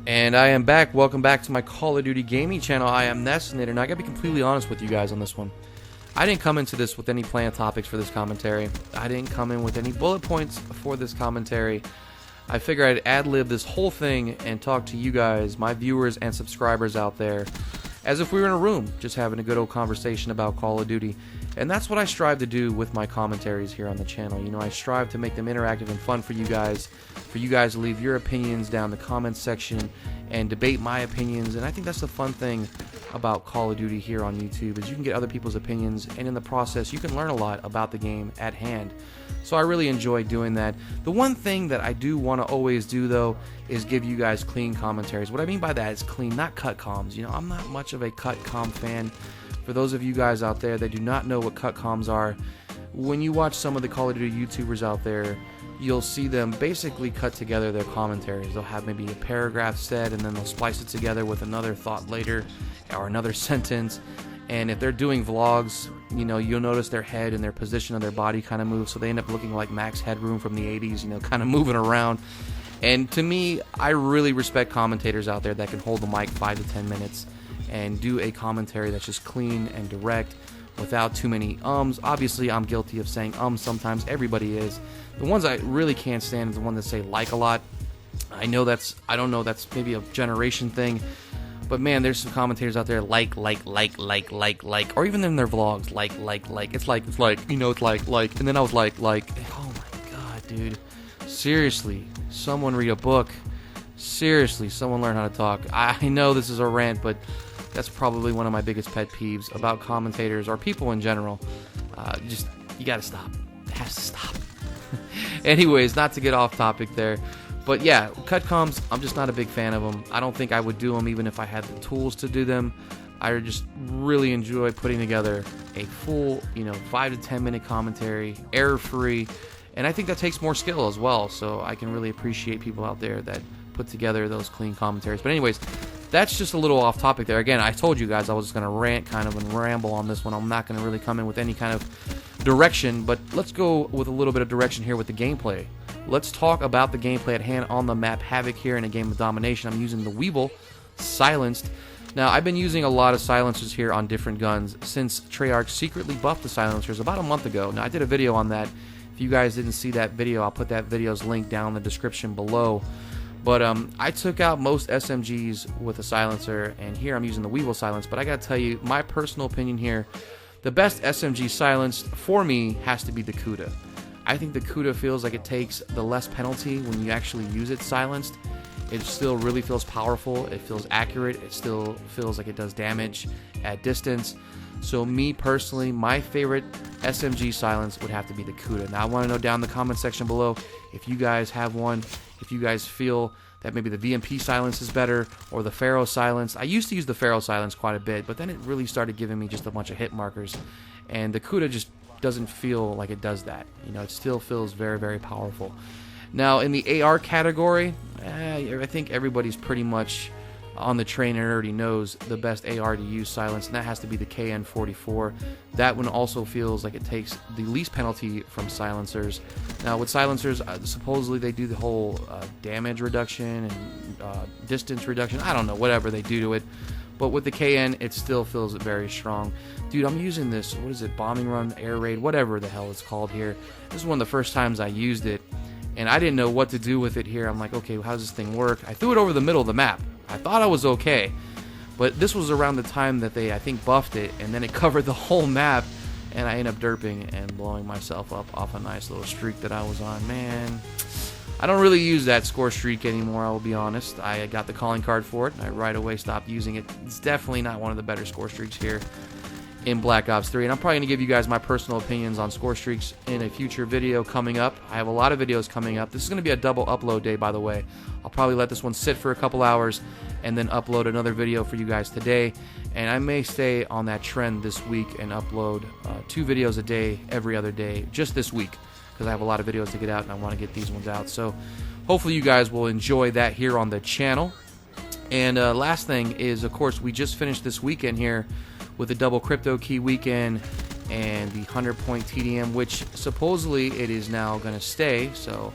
And I am back. Welcome back to my Call of Duty gaming channel. I am Nessinator, and I gotta be completely honest with you guys on this one. I didn't come into this with any planned topics for this commentary. I didn't come in with any bullet points for this commentary. I figured I'd ad-lib this whole thing and talk to you guys, my viewers and subscribers out there, as if we were in a room, just having a good old conversation about Call of Duty. And that's what I strive to do with my commentaries here on the channel. You know, I strive to make them interactive and fun for you guys to leave your opinions down in the comments section and debate my opinions. And I think that's the fun thing about Call of Duty here on YouTube, is you can get other people's opinions, and in the process you can learn a lot about the game at hand. So I really enjoy doing that. The one thing that I do want to always do, though, is give you guys clean commentaries. What I mean by that is clean, not cut comms. You know, I'm not much of a cut comm fan. For those of you guys out there that do not know what cut comms are, when you watch some of the Call of Duty YouTubers out there, you'll see them basically cut together their commentaries. They'll have maybe a paragraph said, and then they'll splice it together with another thought later, or another sentence. And if they're doing vlogs, you know, you'll notice their head and their position of their body kind of moves, so they end up looking like Max Headroom from the 80s, you know, kind of moving around. And to me, I really respect commentators out there that can hold the mic 5 to 10 minutes and do a commentary that's just clean and direct without too many ums. Obviously, I'm guilty of saying sometimes. Everybody is. The ones I really can't stand is the ones that say like a lot. I don't know, that's maybe a generation thing. But man, there's some commentators out there like, or even in their vlogs, like. It's like, you know, it's like, and then I was like, oh my god, dude. Seriously, someone read a book. Seriously, someone learn how to talk. I know this is a rant, but that's probably one of my biggest pet peeves about commentators, or people in general. You gotta stop. It has to stop. Anyways, not to get off topic there. But yeah, cut comms, I'm just not a big fan of them. I don't think I would do them even if I had the tools to do them. I just really enjoy putting together a full, 5 to 10 minute commentary, error-free, and I think that takes more skill as well, so I can really appreciate people out there that put together those clean commentaries. But anyways, that's just a little off topic there. Again, I told you guys I was just going to rant kind of and ramble on this one. I'm not going to really come in with any kind of direction, but let's go with a little bit of direction here with the gameplay. Let's talk about the gameplay at hand on the map Havoc here in a game of domination. I'm using the Weevil, silenced. Now, I've been using a lot of silencers here on different guns since Treyarch secretly buffed the silencers about a month ago. Now, I did a video on that. If you guys didn't see that video, I'll put that video's link down in the description below. But I took out most SMGs with a silencer, and here I'm using the Weevil silence. But I gotta tell you, my personal opinion here, the best SMG silenced for me has to be the Kuda. I think the Kuda feels like it takes the less penalty when you actually use it silenced. It still really feels powerful, it feels accurate, it still feels like it does damage at distance. So me personally, my favorite SMG silence would have to be the Kuda. Now I want to know down in the comment section below if you guys have one, if you guys feel that maybe the VMP silence is better, or the Pharaoh silence. I used to use the Pharaoh silence quite a bit, but then it really started giving me just a bunch of hit markers, and the Kuda just doesn't feel like it does that. You know, it still feels very, very powerful. Now, in the AR category, I think everybody's pretty much on the train and already knows the best AR to use silence, and that has to be the KN-44. That one also feels like it takes the least penalty from silencers. Now, with silencers, supposedly they do the whole damage reduction and distance reduction. I don't know, whatever they do to it. But with the KN, it still feels very strong. Dude, I'm using this, what is it, bombing run, air raid, whatever the hell it's called here. This is one of the first times I used it, and I didn't know what to do with it here. I'm like, okay, how does this thing work? I threw it over the middle of the map. I thought I was okay, but this was around the time that they, I think, buffed it, and then it covered the whole map, and I ended up derping and blowing myself up off a nice little streak that I was on. Man, I don't really use that score streak anymore, I will be honest. I got the calling card for it, and I right away stopped using it. It's definitely not one of the better score streaks here in Black Ops 3, and I'm probably going to give you guys my personal opinions on score streaks in a future video coming up. I have a lot of videos coming up. This is going to be a double upload day, by the way. I'll probably let this one sit for a couple hours and then upload another video for you guys today, and I may stay on that trend this week and upload 2 videos a day every other day just this week, because I have a lot of videos to get out and I want to get these ones out. So hopefully you guys will enjoy that here on the channel. And last thing is, of course, we just finished this weekend here with the double crypto key weekend and the 100-point TDM, which supposedly it is now going to stay. So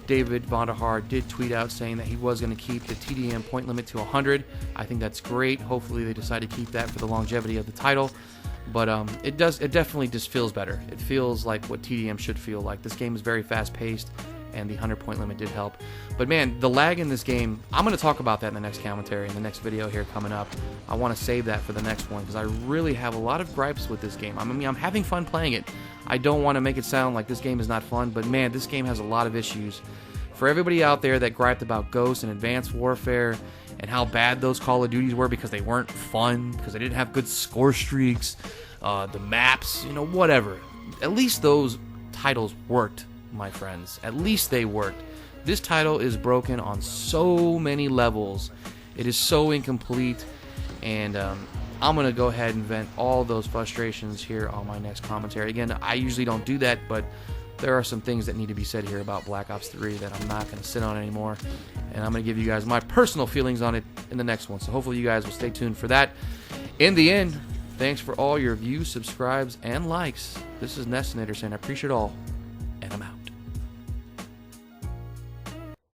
David Vonderhaar did tweet out saying that he was going to keep the TDM point limit to 100. I think that's great. Hopefully they decide to keep that for the longevity of the title. But it definitely just feels better. It feels like what TDM should feel like. This game is very fast-paced, and the 100-point limit did help. But man, the lag in this game, I'm going to talk about that in the next commentary, in the next video here coming up. I want to save that for the next one, because I really have a lot of gripes with this game. I mean, I'm having fun playing it. I don't want to make it sound like this game is not fun, but man, this game has a lot of issues. For everybody out there that griped about Ghost and Advanced Warfare, and how bad those Call of Duties were because they weren't fun, because they didn't have good score streaks, the maps, you know, whatever. At least those titles worked, my friends. At least they worked. This title is broken on so many levels. It is so incomplete, and I'm going to go ahead and vent all those frustrations here on my next commentary. Again, I usually don't do that, but there are some things that need to be said here about Black Ops 3 that I'm not going to sit on anymore, and I'm going to give you guys my personal feelings on it in the next one, so hopefully you guys will stay tuned for that. In the end, thanks for all your views, subscribes, and likes. This is Nessinator saying I appreciate it all.